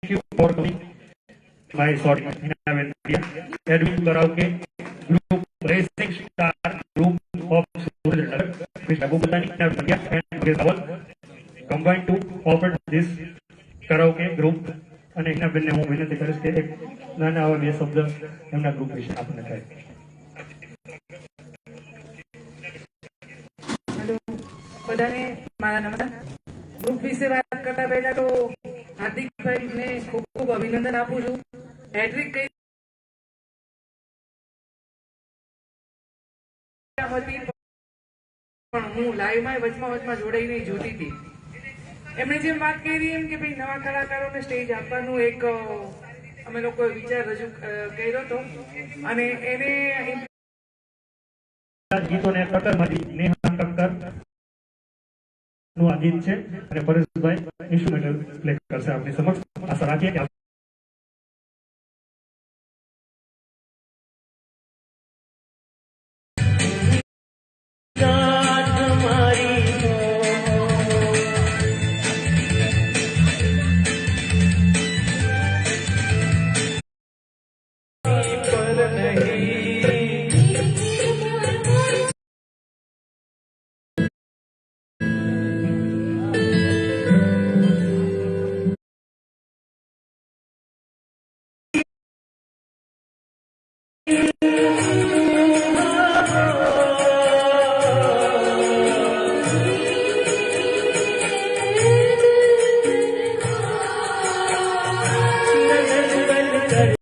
you for coming. My short Edwin Karaoke group Racing Star group of Suraj with Abu Batani and Gisawal combined to open this karaoke group. અને એના બેનને હું વિનંતી કરીશ કે એક નાના આવા બે શબ્દ એમના ગ્રુપ વિશે આપણને કહે. બધાને મારા નમસ્કાર. ગ્રુપ વિશે વાત કરતા પહેલા તો હાર્દિકભાઈને ખૂબ ખૂબ અભિનંદન આપું છું. હેટ્રિક કઈ હતી પણ હું લાઈવમાં વચમાં જોડાઈને જોતી હતી. એમણે જેમ વાત કરી એમ કે ભાઈ નવા કલાકારોને સ્ટેજ આપવાનું એક અમે લોકોએ વિચાર રજૂ કર્યો હતો અને એને ગીતોને ટક્કરમાંથી નેહા ટક્કર નું આ ગીત છે અને પરેશભાઈ ઇન્સ્ટ્રુમેન્ટલ પ્લે કરશે આપની સમક્ષ. આશા રાખીએ કે